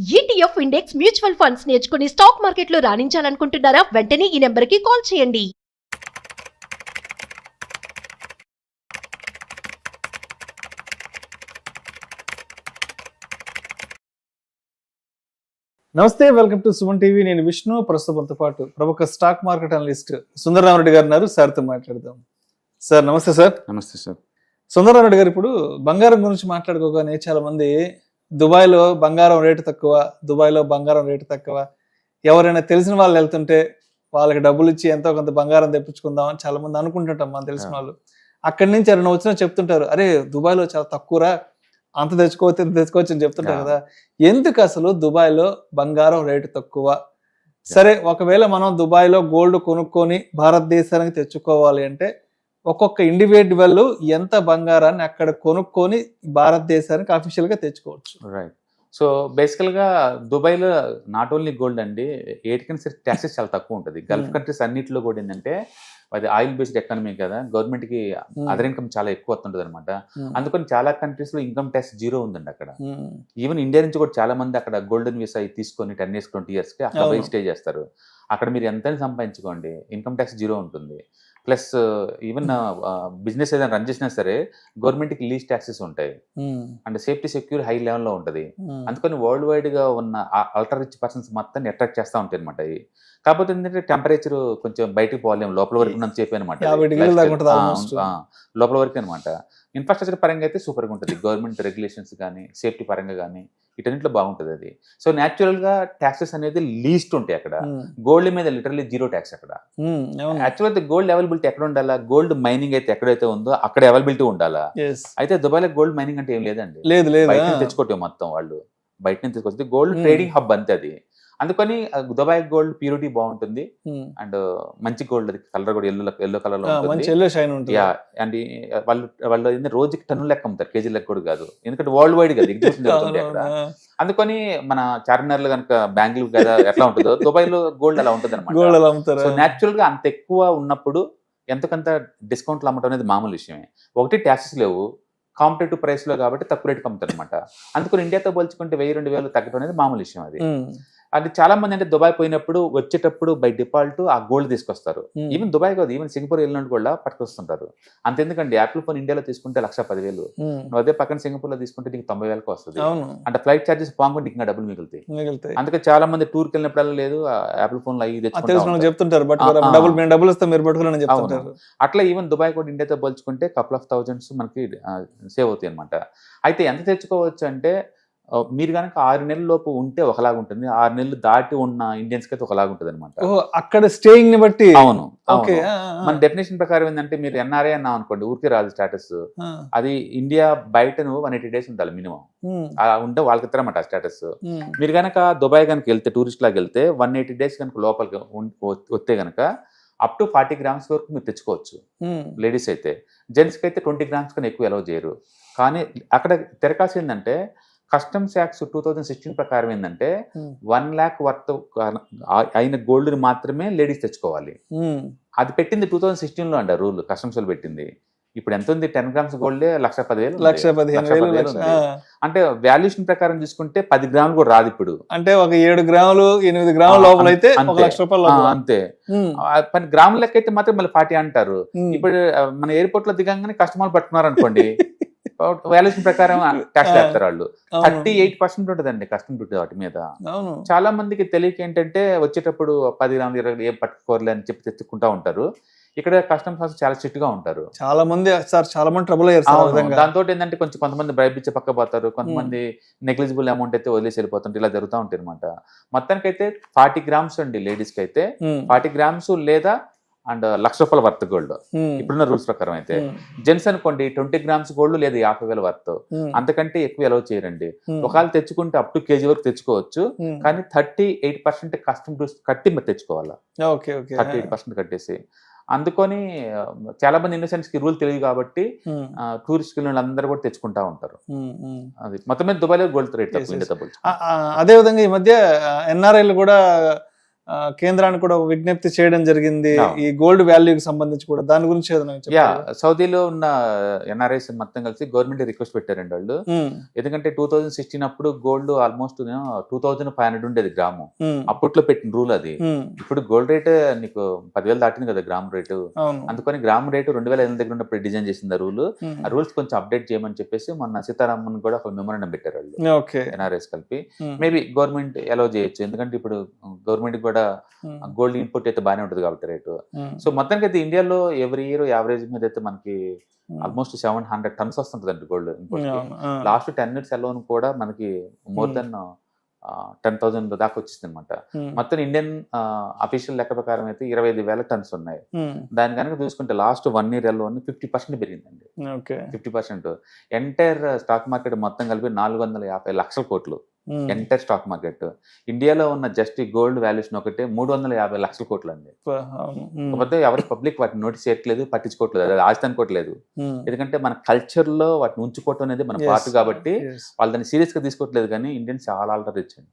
ETF index mutual funds నేర్చుకుని stock మార్కెట్లో రాణించాలనుకుంటున్నారా? వెంటనే ఈ నెంబర్కి కాల్ చేయండి. నమస్తే, వెల్కమ్ టు సుమన్ టీవీ. నేను విష్ణు. ప్రస్తుతంతో పాటు ప్రముఖ స్టాక్ మార్కెట్ అనలిస్ట్ సుందరరామరెడ్డి గారు ఉన్నారు. సార్తో మాట్లాడదాం. సార్ నమస్తే. సార్ నమస్తే సార్. సుందరరామరెడ్డి గారు, ఇప్పుడు బంగారం గురించి మాట్లాడుకోగానే చాలా మంది దుబాయ్లో బంగారం రేటు తక్కువ, దుబాయ్లో బంగారం రేటు తక్కువ, ఎవరైనా తెలిసిన వాళ్ళు వెళ్తుంటే వాళ్ళకి డబ్బులు ఇచ్చి ఎంతో కొంత బంగారం తెప్పించుకుందాం అని చాలా మంది అనుకుంటుంటాం. మనం తెలిసిన వాళ్ళు అక్కడి నుంచి ఎవరైనా వచ్చినా చెప్తుంటారు, అరే దుబాయ్లో చాలా తక్కువరా, అంత తెచ్చుకోవచ్చు ఇంత తెచ్చుకోవచ్చు అని చెప్తుంటారు కదా. ఎందుకు అసలు దుబాయ్లో బంగారం రేటు తక్కువ? సరే, ఒకవేళ మనం దుబాయ్లో గోల్డ్ కొనుక్కొని భారతదేశానికి తెచ్చుకోవాలి అంటే ఒక్కొక్క ఇండివిజువల్ ఎంత బంగారాన్ని అక్కడ కొనుక్కొని భారతదేశానికి అఫీషియల్ గా తెచ్చుకోవచ్చు? రైట్. సో బేసికల్గా దుబాయ్లో నాట్ ఓన్లీ గోల్డ్ అండి, ఏటికైనా సరే ట్యాక్సెస్ చాలా తక్కువ ఉంటుంది. గల్ఫ్ కంట్రీస్ అన్నింటిలో కూడా ఏంటంటే అది ఆయిల్ బేస్డ్ ఎకానమీ కదా, గవర్నమెంట్కి అదర్ ఇన్కమ్ చాలా ఎక్కువ వస్తుంటుంది అనమాట. అందుకని చాలా కంట్రీస్లో ఇన్కమ్ ట్యాక్స్ జీరో ఉందండి అక్కడ. ఈవెన్ ఇండియా నుంచి కూడా చాలా మంది అక్కడ గోల్డెన్ వీసా తీసుకొని 10 years 20 yearsకి అక్కడ పోయి స్టే చేస్తారు. అక్కడ మీరు ఎంతైనా సంపాదించుకోండి, ఇన్కమ్ ట్యాక్స్ జీరో ఉంటుంది. ప్లస్ ఈవెన్ బిజినెస్ ఏదైనా రన్ చేసినా సరే గవర్నమెంట్కి లీజ్ ట్యాక్సెస్ ఉంటాయి అండ్ సేఫ్టీ సెక్యూర్ హై లెవెల్లో ఉంటుంది. అందుకని వరల్డ్ వైడ్గా ఉన్న అల్ట్రా రిచ్ పర్సన్స్ మొత్తాన్ని అట్రాక్ట్ చేస్తూ ఉంటాయి అనమాట. కాకపోతే ఏంటంటే టెంపరేచర్ కొంచెం బయటికి పోలేము, లోపల వరకు ఉన్నంత చెప్పి అనమాట, లోపల వరకు అనమాట. ఇన్ఫ్రాస్ట్రక్చర్ పరంగా అయితే సూపర్గా ఉంటుంది, గవర్నమెంట్ రెగ్యులేషన్స్ కానీ సేఫ్టీ పరంగా కానీ వీటన్నిటిలో బాగుంటుంది అది. సో న్యాచురల్గా ట్యాక్సెస్ అనేది లీస్ట్ ఉంటాయి అక్కడ. గోల్డ్ మీద లిటరల్లీ జీరో ట్యాక్స్ అక్కడ. యాక్చువల్గా గోల్డ్ అవైలబిలిటీ ఎక్కడ ఉండాలా? గోల్డ్ మైనింగ్ అయితే ఎక్కడైతే ఉందో అక్కడ అవైలబిలిటీ ఉండాలా. అయితే దుబాయ్లో గోల్డ్ మైనింగ్ అంటే ఏం లేదండి, బయట నుంచి తెచ్చుకోవటం మొత్తం వాళ్ళు బయట నుంచి తెచ్చుకొచ్చి గోల్డ్ ట్రేడింగ్ హబ్ అంతే అది. అందుకని దుబాయ్ గోల్డ్ ప్యూరిటీ బాగుంటుంది అండ్ మంచి గోల్డ్, అది కలర్ కూడా ఎల్లో కలర్ లో ఉంటుంది. అండ్ వాళ్ళు రోజుకి టన్ను లెక్క అమ్ముతారు, కేజీ లెక్క కూడా కాదు, ఎందుకంటే వరల్డ్ వైడ్ కదా ఎగ్జిబిషన్ జరుగుతుంది అక్కడ. అందుకని మన చార్మినార్ లో కనుక బెంగళూరు కదా ఎట్లా ఉంటుందో దుబాయ్ లో గోల్డ్ అలా ఉంటుంది అనమాట. సో న్యాచురల్ గా అంత ఎక్కువ ఉన్నప్పుడు ఎంతకంత డిస్కౌంట్లు అమ్మటం అనేది మామూలు విషయమే. ఒకటి ట్యాక్సెస్ లేవు, కాంపిటేటివ్ ప్రైస్ లో కాబట్టి తక్కువ రేటుకి అమ్ముతారు అనమాట. అందుకని ఇండియాతో పోల్చుకుంటే 1000-2000 తగ్గడం అనేది మామూలు విషయం. అది చాలా మంది అంటే దుబాయ్ పోయినప్పుడు వచ్చేటప్పుడు బై డిఫాల్ట్ ఆ గోల్డ్ తీసుకొస్తారు. ఈవెన్ దుబాయ్ కాదు, ఈవెన్ సింగపూర్ వెళ్ళినట్టు కూడా పట్టుకొస్తుంటారు. అంతెందుకండి, యాపిల్ ఫోన్ ఇండియాలో తీసుకుంటే 1,10,000, నువ్వు అదే పక్కన సింగపూర్ లో తీసుకుంటే నీకు 90,000 వస్తుంది. అంటే ఫ్లైట్ చార్జెస్ పాంగుంటే ఇంకా డబ్బులు మిగులుతాయి. అందుకే చాలా మంది టూర్కి వెళ్ళినప్పుడు లేదు యాపిల్ ఫోన్ లో చెప్తుంటారు, అట్లా ఈవెన్ దుబాయ్ కూడా ఇండియాతో పోల్చుకుంటే couple of thousands మనకి సేవ్ అవుతాయి అనమాట. అయితే ఎంత తెచ్చుకోవచ్చు అంటే మీరు కనుక 6 నెలల లోపు ఉంటే ఒకలాగా ఉంటుంది, 6 నెలలు దాటి ఉన్న ఇండియన్స్ కి అయితే ఒకలాగా ఉంటుంది అనమాట. అక్కడ స్టేయింగ్ ని బట్టి. అవును, మన డెఫినేషన్ ప్రకారం ఏంటంటే మీరు ఎన్ఆర్ఐ అన్నాం అనుకోండి, ఊరికే రాదు స్టేటస్. అది ఇండియా బయట 180 days ఉండాలి మినిమం, అలా ఉంటే వాళ్ళకి ఇస్తారన్నమాట ఆ స్టేటస్. మీరు కనుక దుబాయ్ కనుక వెళ్తే టూరిస్ట్ లాగా వెళ్తే 180 days కనుక లోపలికి వస్తే కనుక అప్ టు 40 grams వరకు మీరు తెచ్చుకోవచ్చు. లేడీస్ అయితే, జెంట్స్ కి అయితే 20 grams కన్నా ఎక్కువ అలౌ చేయరు. కానీ అక్కడ తిరకాల్సి ఏంటంటే కస్టమ్స్ యాక్ట్స్ 2016 ప్రకారం ఏంటంటే 1 lakh వర్త్ అయిన గోల్డ్ ని మాత్రమే లేడీస్ తెచ్చుకోవాలి. అది పెట్టింది 2016 లో అంట రూల్, కస్టమ్స్ లో పెట్టింది. ఇప్పుడు ఎంత ఉంది? 10 grams గోల్డ్ 1,10,000. అంటే వాల్యుయేషన్ ప్రకారం చూసుకుంటే 10 గ్రాములు కూడా రాదు ఇప్పుడు. అంటే ఒక 7 గ్రాములు 8 గ్రాముల లోపల అయితే 1 లక్ష రూపాయలు అంతే. 10 గ్రాముల లెక్క అయితే మాత్రం మళ్ళీ 40 అంటారు. ఇప్పుడు మన ఎయిర్పోర్ట్ లో దిగంగానే కస్టమర్లు పట్టుకున్నారు అనుకోండి, వాల్యుయేషన్ ప్రకారం ట్యాక్స్ వేస్తారు వాళ్ళు. 38% ఉంటుందండి కస్టమ్ డ్యూటీ వాటి మీద. చాలా మందికి తెలియక ఏంటంటే వచ్చేటప్పుడు 10 గ్రాములు 20 ఏం పట్టుకోరలే అని చెప్పి తెచ్చుకుంటా ఉంటారు. ఇక్కడ కస్టమ్స్ ఆఫీసర్ చాలా స్ట్రిక్ట్ గా ఉంటారు. చాలా మంది ట్రబుల్ అయ్యారు. దాంతో ఏంటంటే కొంతమంది బ్రైబ్ ఇచ్చే పక్క పోతారు, కొంతమంది నెగ్లిజిబుల్ అమౌంట్ అయితే వదిలేసి వెళ్ళిపోతుంటారు. ఇలా జరుగుతూ ఉంటాయి అనమాట. మొత్తానికి అయితే 40 grams అండి లేడీస్ కి అయితే, 40 grams లేదా అండ్ 1 లక్ష రూపాయల వర్త్ గోల్డ్ ఇప్పుడున్న రూల్స్ ప్రకారం అయితే. జెంట్స్ అనుకోండి 20 grams గోల్డ్ లేదా 50,000 వర్త్, అంతకంటే ఎక్కువ అలౌ చేయరండి. ఒకవేళ తెచ్చుకుంటే అప్ టు కేజీ వరకు తెచ్చుకోవచ్చు, కానీ 38% కస్టమ్ డ్యూస్ కట్టి మీరు తెచ్చుకోవాలా. 38% కట్టేసి. అందుకని చాలా మంది ఇన్నోసెంట్స్ కి రూల్ తెలియదు కాబట్టి టూరిస్ట్ అందరూ కూడా తెచ్చుకుంటా ఉంటారు. అది మొత్తం మీద దుబాయ్లో గోల్డ్ రేట్ తక్కువ. అదే విధంగా ఈ మధ్య ఎన్ఆర్ఐలు కూడా కేంద్రానికి కూడా ఒక విజ్ఞప్తి చేయడం జరిగింది Yeah. ఈ గోల్డ్ వాల్యూకి సంబంధించి కూడా. దాని గురించి ఏదైనా యా చెప్పారా? సౌదీలో ఉన్న ఎన్ఆర్ఐస్ మొత్తం కలిసి గవర్నమెంట్ రిక్వెస్ట్ పెట్టారండి వాళ్ళు. ఎందుకంటే 2016 అప్పుడు గోల్డ్ ఆల్మోస్ట్ 2500 ఉండేది గ్రాము. అప్పట్లో పెట్టిన రూల్ అది. ఇప్పుడు గోల్డ్ రేట్ నీకు 10,000 దాటింది కదా గ్రామ్ రేటు. అవును. అందుకని గ్రామ్ రేటు 2005 దగ్గర ఉన్నప్పుడు డిజైన్ చేసింది ఆ రూల్. ఆ రూల్స్ కొంచెం అప్డేట్ చేయమని చెప్పేసి మొన్న సీతారామన్ కూడా ఒక మెమోరాండం పెట్టారు వాళ్ళు ఓకే. ఎన్ఆర్ఐస్ కలిపి. మేబీ గవర్నమెంట్ అలౌ చేయొచ్చు, ఎందుకంటే ఇప్పుడు గవర్నమెంట్ కూడా గోల్డ్ ఇంపోర్ట్ అయితే బాగానే ఉంటుంది కాబట్టి రేటు. సో మొత్తానికి అయితే ఇండియాలో ఎవ్రీ ఇయర్ యావరేజ్ మీద అయితే మనకి ఆల్మోస్ట్ 700 టన్స్ వస్తుంటదండి gold import. Last 10 years alone కూడా మనకి మోర్ దెన్ 10,000 దాకా వచ్చింది అనమాట. మొత్తం ఇండియన్ అఫీషియల్ లెక్క ప్రకారం అయితే 25,000 టన్స్ ఉన్నాయి. దాని కనుక చూసుకుంటే లాస్ట్ 1 year అలోన్ 50% పెరిగిందండి. 50%. ఎంటైర్ స్టాక్ మార్కెట్ మొత్తం కలిపి 450 లక్షల కోట్లు. ఎంటైర్ స్టాక్ మార్కెట్ ఇండియాలో ఉన్న జస్ట్ గోల్డ్ వాల్యూషన్ ఒకటే 350 లక్షల కోట్లు అండి. కాకపోతే ఎవరు పబ్లిక్ వాటిని నోటీస్ చేయట్లేదు, పట్టించుకోవట్లేదు, అది ఆస్తి అనుకోవట్లేదు. ఎందుకంటే మన కల్చర్ లో వాటిని ఉంచుకోవటం అనేది మన పార్ట్ కాబట్టి వాళ్ళు దాన్ని సీరియస్ గా తీసుకోవట్లేదు. కానీ ఇండియన్స్ చాలా ఆల్టర్ రిచ్ అండి.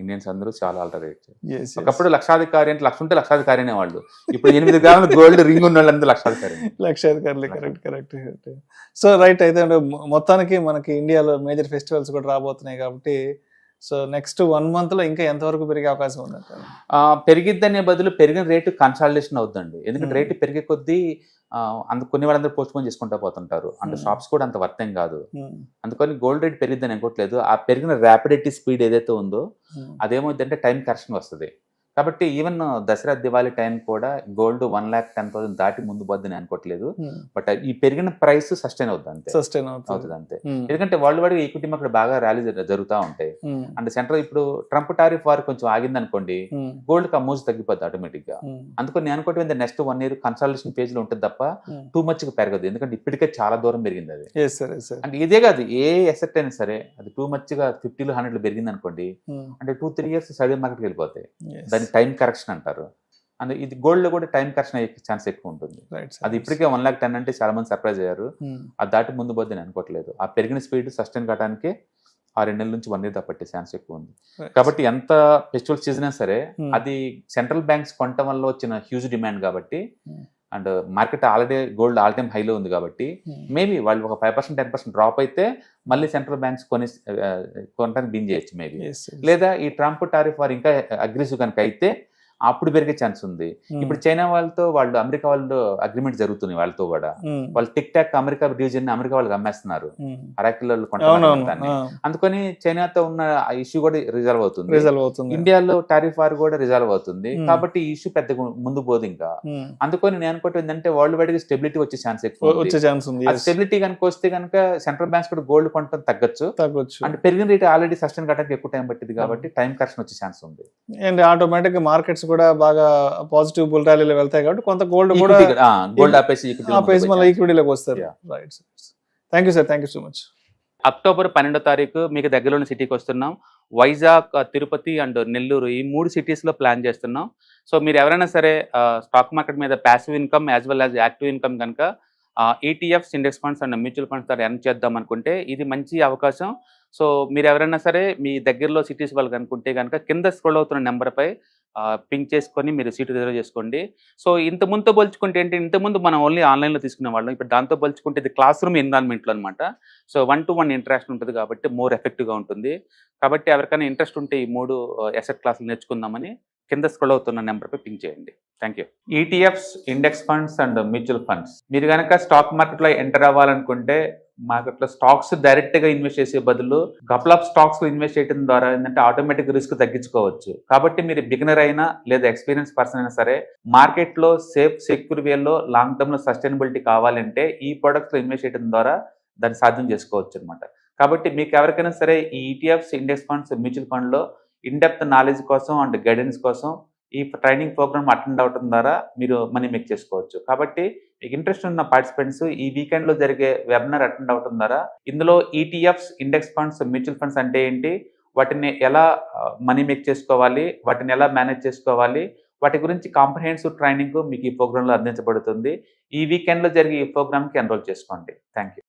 ఇండియన్స్ అందరూ చాలా ఆల్టర్ రిచ్. ఒకప్పుడు లక్షాధికారి అంటే లక్ష ఉంటే లక్షాధికారి అనేవాళ్ళు. ఇప్పుడు 8 గ్రాముల గోల్డ్ రింగ్ ఉన్న వాళ్ళందరూ లక్షాధికారి. కరెక్ట్. So right. అయితే మొత్తానికి మనకి ఇండియాలో మేజర్ ఫెస్టివల్స్ కూడా రాబోతున్నాయి కాబట్టి సో నెక్స్ట్ 1 month లో ఇంకా ఎంతవరకు పెరిగే అవకాశం ఉందంటారు? పెరిగిద్దనే బదులు పెరిగిన రేటు కన్సాలిడేషన్ అవుతుందండి. ఎందుకంటే రేటు పెరిగే కొద్దీ కొన్ని వాళ్ళందరూ పోస్ట్ పోన్ చేసుకుంటూ పోతుంటారు. అంటే షాప్స్ కూడా అంత వర్తం కాదు. అందుకని గోల్డ్ రేట్ పెరిగిద్దని అనుకోవట్లేదు. ఆ పెరిగిన ర్యాపిడిటీ స్పీడ్ ఏదైతే ఉందో అదేమవుతుందంటే టైం కరెక్షన్ వస్తుంది. కాబట్టి ఈవెన్ దసరా దివాళీ టైం కూడా గోల్డ్ 1,10,000 దాటి ముందు పోద్దని అనుకోవట్లేదు. బట్ ఈ పెరిగిన ప్రైస్ సస్టైన్ అవుతుంది అంతే. ఎందుకంటే వరల్డ్ వైడ్ ఈక్విటీ మార్కెట్ బాగా ర్యాలీ జరుగుతూ ఉంటాయి. అండ్ సెంట్రల్ ఇప్పుడు ట్రంప్ టారిఫ్ వార్ కొంచెం ఆగింది అనుకోండి, గోల్డ్ కి అమౌజ్ తగ్గిపోద్ది ఆటోమేటిక్ గా. అందుకని నేను అనుకోవటం నెక్స్ట్ 1 year కన్సల్టేషన్ పేజ్ లో ఉంటుంది తప్ప టూ మచ్ గా పెరగదు. ఎందుకంటే ఇప్పటికే చాలా దూరం పెరిగింది అది. అంటే ఇదే కాదు, ఏ ఎసెట్ అయినా సరే అది టూ మచ్ గా 50 to 100 పెరిగింది అనుకోండి, అంటే 2-3 years సైడ్ మార్కెట్కి వెళ్ళిపోతాయి. టైం కరెక్షన్ అంటారు. అండ్ ఇది గోల్డ్ లో కూడా టైం కరెక్షన్ అయ్యే ఛాన్స్ ఎక్కువ ఉంటుంది. అది ఇప్పటికే 1,10,000 అంటే చాలా మంది సర్ప్రైజ్ అయ్యారు. అది దాటి ముందు పోద్దని అనుకోవట్లేదు. ఆ పెరిగిన స్పీడ్ సస్టైన్ కావడానికి 2 నెలల నుంచి 1 year దాకా పట్టే ఛాన్స్ ఎక్కువ ఉంది. కాబట్టి ఎంత ఫెస్టివల్ సీజన్ అయినా సరే అది సెంట్రల్ బ్యాంక్స్ కొనటం వల్ల వచ్చిన హ్యూజ్ డిమాండ్ కాబట్టి, and market already gold all time హైలో ఉంది కాబట్టి మేబీ వాళ్ళు ఒక 5% 10% డ్రాప్ అయితే మళ్ళీ సెంట్రల్ బ్యాంక్స్ కొనడానికి బిన్ చేయొచ్చు మేబీ. లేదా ఈ ట్రంప్ టారిఫ్ వారు ఇంకా అగ్రెసివ్ కనుక అయితే అప్పుడు పెరిగే ఛాన్స్ ఉంది. ఇప్పుడు చైనా వాళ్ళతో అమెరికా వాళ్ళు అగ్రిమెంట్ జరుగుతుంది. వాళ్ళతో కూడా వాళ్ళు tick talk America division America వాళ్ళకి అమ్మేస్తున్నారు. అరాకిలో కొంటారు. అందుకని చైనాతో ఉన్న ఇష్యూ కూడా రిజాల్వ్ అవుతుంది. ఇండియాలో టారిఫ్ వార్ కూడా రిజాల్వ్ అవుతుంది. కాబట్టి ఈ ఇష్యూ పెద్ద ముందు పోదు ఇంకా. అందుకని నేను అనుకోవటం ఏంటంటే వరల్డ్ వైడ్ గా స్టెబిలిటీ వచ్చే ఛాన్స్ ఎక్కువ. స్టెబిలిటీ కనుక వస్తే కనుక సెంట్రల్ బ్యాంక్స్ కూడా గోల్డ్ కొనడం తగ్గొచ్చు. అంటే పెరిగిన రేట్ ఆల్రెడీ సస్టైన్ కావడానికి ఎక్కువ టైం పట్టింది కాబట్టి టైం కరెక్షన్ వచ్చే ఛాన్స్ ఉంది. అండ్ ఆటోమేటిక్ మార్కెట్స్ కూడా బాగా పాజిటివ్ బుల్ ర్యాలీలో వెళ్తాయి కాబట్టి కొంత గోల్డ్ కూడా ఆపేసి మళ్ళీ ఈక్విటీలోకి వస్తారు. Right. Thank you sir. Thank you so much. October 12 మీకు దగ్గరలోని సిటీకి వస్తున్నాం. వైజాగ్, తిరుపతి అండ్ నెల్లూరు ఈ 3 cities లో ప్లాన్ చేస్తున్నాం. సో మీరు ఎవరైనా సరే స్టాక్ మార్కెట్ మీద passive income as well as active income కనుక ETFs, index funds and mutual funds ద్వారా ఎర్న్ చేద్దాం అనుకుంటే ఇది మంచి అవకాశం. సో మీరు ఎవరైనా సరే మీ దగ్గరలో సిటీస్ వాళ్ళకి అనుకుంటే కనుక కింద స్క్రోల్ అవుతున్న నెంబర్పై పింక్ చేసుకొని మీరు సీటు రిజర్వ్ చేసుకోండి. సో ఇంతకుముందుతో పోల్చుకుంటే ఏంటి, ఇంతకుముందు మనం ఓన్లీ ఆన్లైన్లో తీసుకునే వాళ్ళం. ఇప్పుడు దాంతో పోల్చుకుంటే ఇది క్లాస్ రూమ్ ఎన్విరాన్మెంట్లో అనమాట. సో 1-to-1 ఇంటరాక్షన్ ఉంటుంది కాబట్టి మోర్ ఎఫెక్టివ్గా ఉంటుంది. కాబట్టి ఎవరికైనా ఇంట్రెస్ట్ ఉంటే ఈ 3 అసెట్ క్లాసులు నేర్చుకుందామని కింద స్క్రోల్ అవుతున్న నెంబర్పై పింక్ చేయండి. Thank you. ETFs, index funds and mutual funds మీరు కనుక స్టాక్ మార్కెట్లో ఎంటర్ అవ్వాలనుకుంటే మార్కెట్లో స్టాక్స్ డైరెక్ట్ గా ఇన్వెస్ట్ చేసే బదులు కపుల్ ఆఫ్ స్టాక్స్ ఇన్వెస్ట్ చేయడం ద్వారా ఏంటంటే ఆటోమేటిక్ రిస్క్ తగ్గించుకోవచ్చు. కాబట్టి మీరు బిగినర్ అయినా లేదా ఎక్స్పీరియన్స్ పర్సన్ అయినా సరే మార్కెట్లో సేఫ్ సెక్యూర్ వేలో లాంగ్ టర్మ్ లో సస్టైనబిలిటీ కావాలంటే ఈ ప్రొడక్ట్స్ లో ఇన్వెస్ట్ చేయడం ద్వారా దాన్ని సాధ్యం చేసుకోవచ్చు అనమాట. కాబట్టి మీకు ఎవరికైనా సరే ఈ ETFs, index funds, mutual fund లో ఇన్ డెప్త్ నాలెడ్జ్ కోసం అండ్ గైడెన్స్ కోసం ఈ ట్రైనింగ్ ప్రోగ్రామ్ అటెండ్ అవడం ద్వారా మీరు మనీ మేక్ చేసుకోవచ్చు. కాబట్టి మీకు ఇంట్రెస్ట్ ఉన్న పార్టిసిపెంట్స్ ఈ వీకెండ్ లో జరిగే వెబినార్ అటెండ్ అవడం ద్వారా ఇందులో ETFs, index funds, mutual funds అంటే ఏంటి, వాటిని ఎలా మనీ మేక్ చేసుకోవాలి, వాటిని ఎలా మేనేజ్ చేసుకోవాలి, వాటి గురించి కాంప్రహెన్సివ్ ట్రైనింగ్ మీకు ఈ ప్రోగ్రామ్ లో అందించబడుతుంది. ఈ వీకెండ్ లో జరిగే ఈ ప్రోగ్రామ్ కి ఎన్రోల్ చేసుకోండి. Thank you.